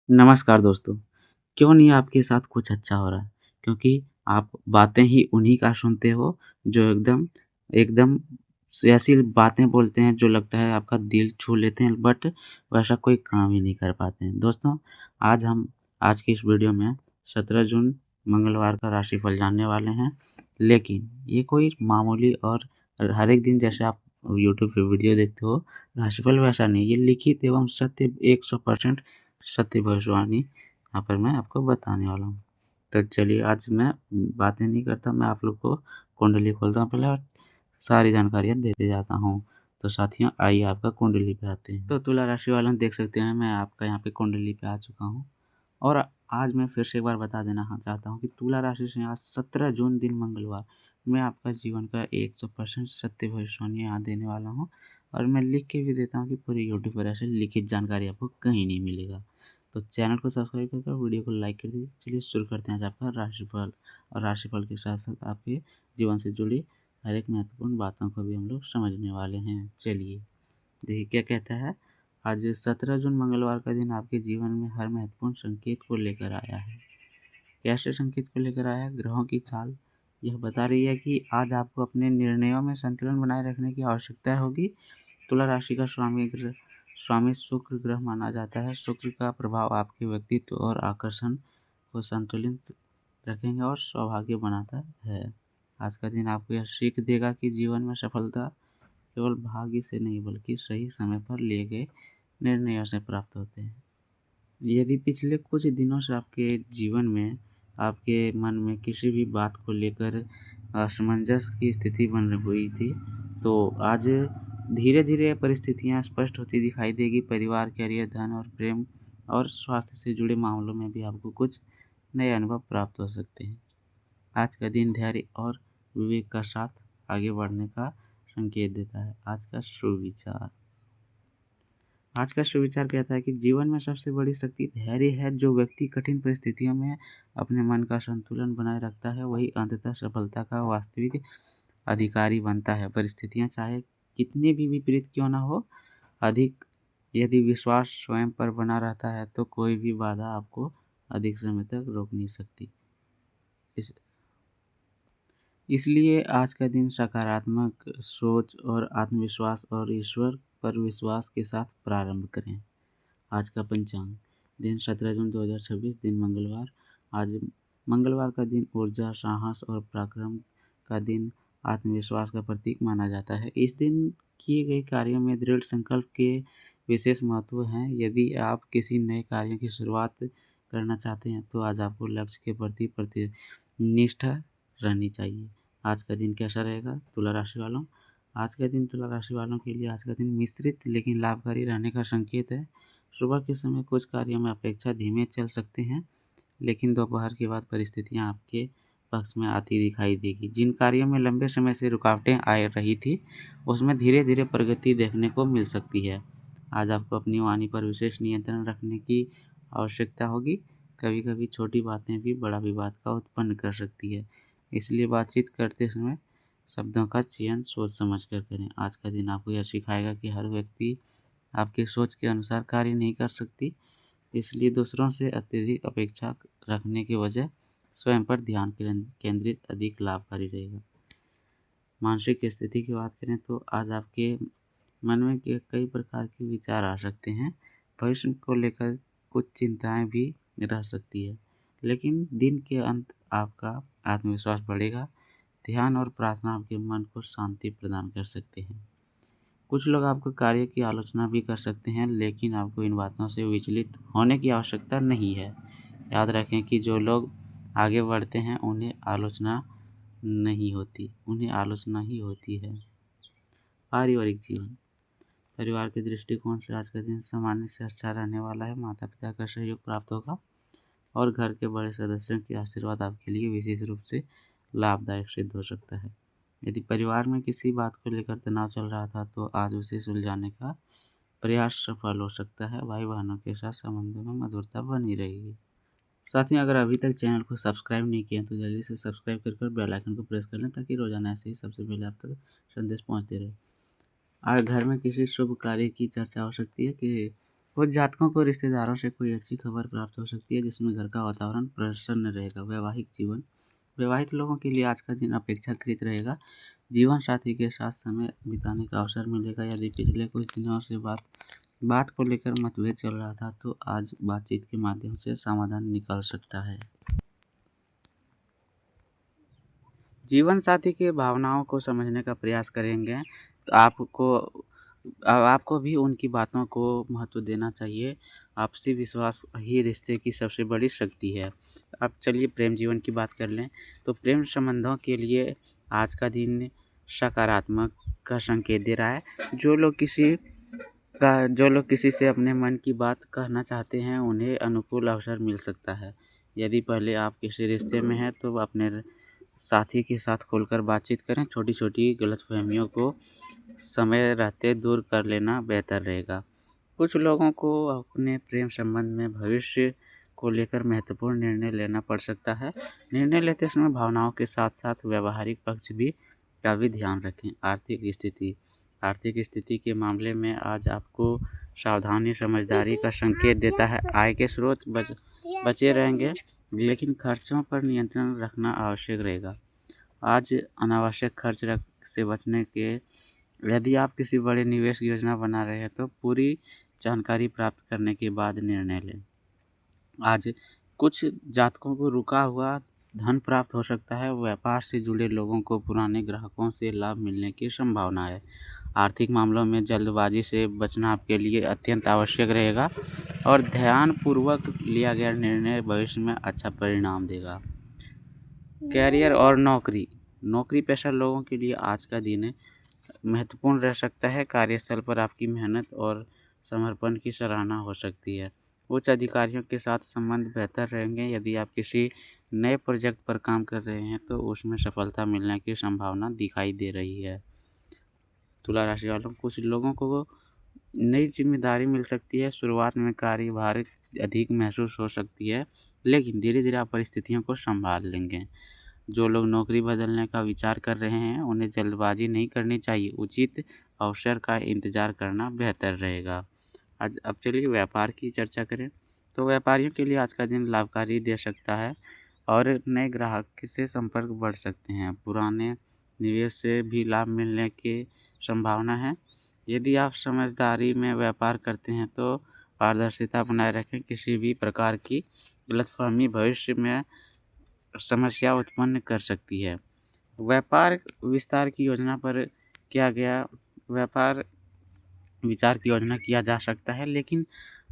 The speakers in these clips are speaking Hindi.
नमस्कार दोस्तों, क्यों नहीं आपके साथ कुछ अच्छा हो रहा है? क्योंकि आप बातें ही उन्हीं का सुनते हो जो एकदम एकदम ऐसी बातें बोलते हैं जो लगता है आपका दिल छू लेते हैं बट वैसा कोई काम ही नहीं कर पाते हैं। दोस्तों, हम आज की इस वीडियो में 17 जून मंगलवार का राशिफल जानने वाले हैं। लेकिन ये कोई मामूली और हर एक दिन जैसे आप यूट्यूब पे वीडियो देखते हो, राशिफल वैसा नहीं, ये लिखित एवं सत्य 100% सत्य भविष्यवाणी यहाँ पर मैं आपको बताने वाला हूँ। तो चलिए आज मैं बातें नहीं करता, मैं आप लोग को कुंडली खोलता हूँ पहले और सारी जानकारियाँ देते जाता हूँ। तो साथियों आइए आपका कुंडली पे आते हैं। तो तुला राशि वालों देख सकते हैं मैं आपका यहाँ पे कुंडली पे आ चुका हूँ। और आज मैं फिर से एक बार बता देना चाहता हूँ कि तुला राशि से आज 17 जून दिन मंगलवार मैं आपका जीवन का 100% सत्य भविष्यवाणी यहाँ देने वाला हूँ। और मैं लिख के भी देता हूँ कि पूरी यूट्यूब पर ऐसे लिखित जानकारी आपको कहीं नहीं मिलेगा। तो चैनल को सब्सक्राइब करके वीडियो को लाइक कर दीजिए। चलिए शुरू करते हैं आज आपका राशिफल। और राशिफल के साथ साथ आपके जीवन से जुड़ी हर एक महत्वपूर्ण बातों को भी हम लोग समझने वाले हैं। चलिए देखिए क्या कहता है। आज 17 जून मंगलवार का दिन आपके जीवन में हर महत्वपूर्ण संकेत को लेकर आया है। कैसे संकेत को लेकर आया है? ग्रहों की चाल यह बता रही है कि आज आपको अपने निर्णयों में संतुलन बनाए रखने की आवश्यकता होगी। तुला राशि का स्वामी शुक्र ग्रह माना जाता है। शुक्र का प्रभाव आपके व्यक्तित्व और आकर्षण को संतुलित रखेंगे और सौभाग्य बनाता है। आज का दिन आपको यह सीख देगा कि जीवन में सफलता केवल भाग्य से नहीं बल्कि सही समय पर लिए गए निर्णयों से प्राप्त होते हैं। यदि पिछले कुछ दिनों से आपके जीवन में आपके मन में किसी भी बात को लेकर असमंजस की स्थिति बन हुई थी, तो आज धीरे-धीरे परिस्थितियाँ स्पष्ट होती दिखाई देगी। परिवार, करियर, धन और प्रेम और स्वास्थ्य से जुड़े मामलों में भी आपको कुछ नए अनुभव प्राप्त हो सकते हैं। आज का दिन धैर्य और विवेक का साथ आगे बढ़ने का संकेत देता है। आज का सुविचार कहता है कि जीवन में सबसे बड़ी शक्ति धैर्य है। जो व्यक्ति कठिन परिस्थितियों में अपने मन का संतुलन बनाए रखता है वही अंततः सफलता का वास्तविक अधिकारी बनता है। परिस्थितियां चाहे कितनी भी विपरीत क्यों ना हो, अधिक यदि विश्वास स्वयं पर बना रहता है तो कोई भी बाधा आपको अधिक समय तक रोक नहीं सकती। इस इसलिए आज का दिन सकारात्मक सोच और आत्मविश्वास और ईश्वर पर विश्वास के साथ प्रारंभ करें। आज का पंचांग दिन 17 जून 2026 दिन मंगलवार। आज मंगलवार का दिन ऊर्जा, साहस और पराक्रम का दिन आत्मविश्वास का प्रतीक माना जाता है। इस दिन किए गए कार्यों में दृढ़ संकल्प के विशेष महत्व हैं। यदि आप किसी नए कार्य की शुरुआत करना चाहते हैं तो आज आपको लक्ष्य के प्रति निष्ठा रहनी चाहिए। आज का दिन कैसा रहेगा तुला राशि वालों? आज का दिन तुला राशि वालों के लिए आज का दिन मिश्रित लेकिन लाभकारी रहने का संकेत है। सुबह के समय कुछ कार्यों में अपेक्षा धीमे चल सकते हैं, लेकिन दोपहर के बाद परिस्थितियां आपके पक्ष में आती दिखाई देगी। जिन कार्यों में लंबे समय से रुकावटें आ रही थी, उसमें धीरे-धीरे प्रगति देखने को मिल सकती है। आज आपको अपनी वाणी पर विशेष नियंत्रण रखने की आवश्यकता होगी। कभी-कभी छोटी बातें भी बड़ा विवाद का उत्पन्न कर सकती है, इसलिए बातचीत करते समय शब्दों का चयन सोच समझ कर करें। आज का दिन आपको यह सिखाएगा कि हर व्यक्ति आपकी सोच के अनुसार कार्य नहीं कर सकती, इसलिए दूसरों से अत्यधिक अपेक्षा रखने के बजाय स्वयं पर ध्यान केंद्रित अधिक लाभकारी रहेगा। मानसिक स्थिति की बात करें तो आज आपके मन में कई प्रकार के विचार आ सकते हैं। भविष्य को लेकर कुछ चिंताएं भी रह सकती है, लेकिन दिन के अंत आपका आत्मविश्वास बढ़ेगा। ध्यान और प्रार्थना आपके मन को शांति प्रदान कर सकते हैं। कुछ लोग आपके कार्य की आलोचना भी कर सकते हैं, लेकिन आपको इन बातों से विचलित होने की आवश्यकता नहीं है। याद रखें कि जो लोग आगे बढ़ते हैं उन्हें आलोचना ही होती है। पारिवारिक जीवन परिवार के दृष्टिकोण से आज का दिन सामान्य से अच्छा रहने वाला है। माता पिता का सहयोग प्राप्त होगा और घर के बड़े सदस्यों के आशीर्वाद आपके लिए विशेष रूप से लाभदायक सिद्ध हो सकता है। यदि परिवार में किसी बात को लेकर तनाव चल रहा था तो आज उसे सुलझाने का प्रयास सफल हो सकता है। भाई बहनों के साथ संबंधों में मधुरता बनी रहेगी। साथियों, अगर अभी तक चैनल को सब्सक्राइब नहीं किया तो जल्दी से सब्सक्राइब कर बेल आइकन को प्रेस कर लें ताकि रोजाना ऐसे ही सबसे पहले आप तक संदेश पहुंचते रहे। आज घर में किसी शुभ कार्य की चर्चा हो सकती है कि कुछ जातकों को रिश्तेदारों से कोई अच्छी खबर प्राप्त हो सकती है जिसमें घर का वातावरण प्रसन्न रहेगा। वैवाहिक जीवन, विवाहित लोगों के लिए आज का दिन अपेक्षाकृत रहेगा। जीवन साथी के साथ समय बिताने का अवसर मिलेगा। यदि पिछले कुछ दिनों से बात को लेकर मतभेद चल रहा था तो आज बातचीत के माध्यम से समाधान निकल सकता है। जीवन साथी की भावनाओं को समझने का प्रयास करेंगे तो आपको भी उनकी बातों को महत्व देना चाहिए। आपसी विश्वास ही रिश्ते की सबसे बड़ी शक्ति है। अब चलिए प्रेम जीवन की बात कर लें तो प्रेम संबंधों के लिए आज का दिन सकारात्मक का संकेत दे रहा है। जो लोग किसी से अपने मन की बात कहना चाहते हैं उन्हें अनुकूल अवसर मिल सकता है। यदि पहले आप किसी रिश्ते में हैं तो अपने साथी के साथ खुलकर बातचीत करें। छोटी छोटी गलतफहमियों को समय रहते दूर कर लेना बेहतर रहेगा। कुछ लोगों को अपने प्रेम संबंध में भविष्य को लेकर महत्वपूर्ण निर्णय लेना पड़ सकता है। निर्णय लेते समय भावनाओं के साथ साथ व्यावहारिक पक्ष का भी ध्यान रखें। आर्थिक स्थिति के मामले में आज आपको सावधानी समझदारी का संकेत देता है। आय के स्रोत बचे रहेंगे लेकिन खर्चों पर नियंत्रण रखना आवश्यक रहेगा। आज अनावश्यक खर्च से बचने के यदि आप किसी बड़े निवेश योजना बना रहे हैं तो पूरी जानकारी प्राप्त करने के बाद निर्णय लें। आज कुछ जातकों को रुका हुआ धन प्राप्त हो सकता है। व्यापार से जुड़े लोगों को पुराने ग्राहकों से लाभ मिलने की संभावना है। आर्थिक मामलों में जल्दबाजी से बचना आपके लिए अत्यंत आवश्यक रहेगा और ध्यानपूर्वक लिया गया निर्णय भविष्य में अच्छा परिणाम देगा। कैरियर और नौकरी पेशा लोगों के लिए आज का दिन महत्वपूर्ण रह सकता है। कार्यस्थल पर आपकी मेहनत और समर्पण की सराहना हो सकती है। उच्च अधिकारियों के साथ संबंध बेहतर रहेंगे। यदि आप किसी नए प्रोजेक्ट पर काम कर रहे हैं तो उसमें सफलता मिलने की संभावना दिखाई दे रही है। तुला राशि वालों, कुछ लोगों को नई जिम्मेदारी मिल सकती है। शुरुआत में कार्यभार अधिक महसूस हो सकती है लेकिन धीरे धीरे आप परिस्थितियों को संभाल लेंगे। जो लोग नौकरी बदलने का विचार कर रहे हैं उन्हें जल्दबाजी नहीं करनी चाहिए। उचित अवसर का इंतज़ार करना बेहतर रहेगा। आज अब चलिए व्यापार की चर्चा करें तो व्यापारियों के लिए आज का दिन लाभकारी दे सकता है और नए ग्राहक से संपर्क बढ़ सकते हैं। पुराने निवेश से भी लाभ मिलने की संभावना है। यदि आप समझदारी में व्यापार करते हैं तो पारदर्शिता बनाए रखें। किसी भी प्रकार की गलतफहमी भविष्य में समस्या उत्पन्न कर सकती है। व्यापार विस्तार की योजना पर व्यापार विचार की योजना किया जा सकता है लेकिन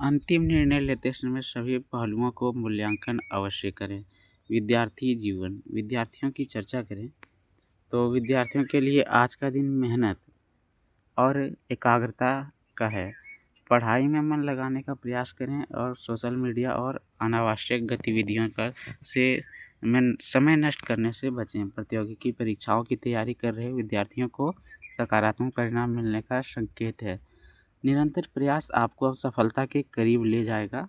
अंतिम निर्णय लेते समय सभी पहलुओं को मूल्यांकन अवश्य करें। विद्यार्थियों की चर्चा करें तो विद्यार्थियों के लिए आज का दिन मेहनत और एकाग्रता का है। पढ़ाई में मन लगाने का प्रयास करें और सोशल मीडिया और अनावश्यक गतिविधियों से समय नष्ट करने से बचें। प्रतियोगिकी परीक्षाओं की तैयारी कर रहे विद्यार्थियों को सकारात्मक परिणाम मिलने का संकेत है। निरंतर प्रयास आपको सफलता के करीब ले जाएगा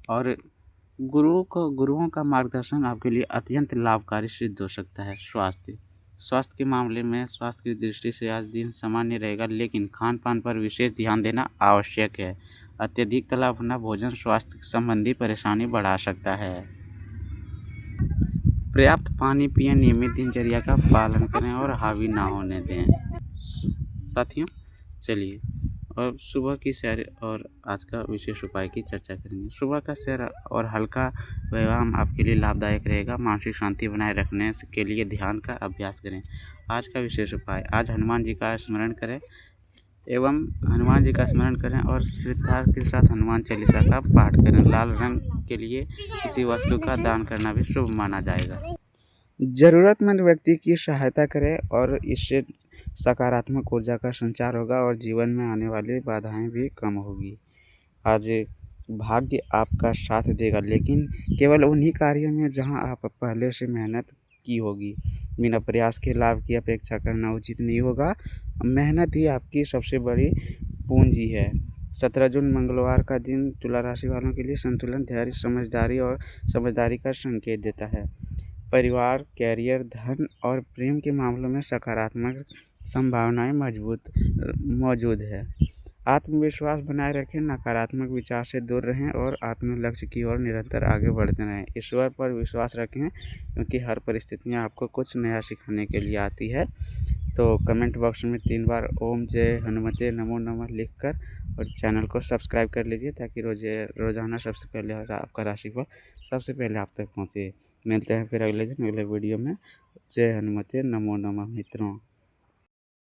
और गुरुओं का मार्गदर्शन आपके लिए अत्यंत लाभकारी सिद्ध हो सकता है। स्वास्थ्य के मामले में स्वास्थ्य की दृष्टि से आज दिन सामान्य रहेगा लेकिन खान पान पर विशेष ध्यान देना आवश्यक है। अत्यधिक तला भुना भोजन स्वास्थ्य संबंधी परेशानी बढ़ा सकता है। पर्याप्त पानी पिएं, नियमित दिनचर्या का पालन करें और हावी ना होने दें। साथियों चलिए और सुबह की सैर और आज का विशेष उपाय की चर्चा करेंगे। सुबह का सैर और हल्का व्यायाम आपके लिए लाभदायक रहेगा। मानसिक शांति बनाए रखने के लिए ध्यान का अभ्यास करें। आज का विशेष उपाय, आज हनुमान जी का स्मरण करें और श्रद्धा के साथ हनुमान चालीसा का पाठ करें। लाल रंग के लिए किसी वस्तु का दान करना भी शुभ माना जाएगा। ज़रूरतमंद व्यक्ति की सहायता करें और इससे सकारात्मक ऊर्जा का संचार होगा और जीवन में आने वाली बाधाएं भी कम होगी। आज भाग्य आपका साथ देगा लेकिन केवल उन्हीं कार्यों में जहां आप पहले से मेहनत की होगी। बिना प्रयास के लाभ की अपेक्षा करना उचित नहीं होगा। मेहनत ही आपकी सबसे बड़ी पूंजी है। 17 जून मंगलवार का दिन तुला राशि वालों के लिए संतुलन, धैर्य, समझदारी का संकेत देता है। परिवार, कैरियर, धन और प्रेम के मामलों में सकारात्मक संभावनाएं मौजूद है। आत्मविश्वास बनाए रखें, नकारात्मक विचार से दूर रहें और आत्म लक्ष्य की ओर निरंतर आगे बढ़ते रहें। ईश्वर पर विश्वास रखें क्योंकि हर परिस्थितियाँ आपको कुछ नया सिखाने के लिए आती है। तो कमेंट बॉक्स में 3 बार ओम जय हनुमते नमो नमः लिखकर और चैनल को सब्सक्राइब कर लीजिए ताकि रोज़ाना सबसे पहले आपका राशिफल सबसे पहले आप तक पहुँचे। मिलते हैं फिर अगले दिन अगले वीडियो में। जय हनुमते नमो नमः मित्रों।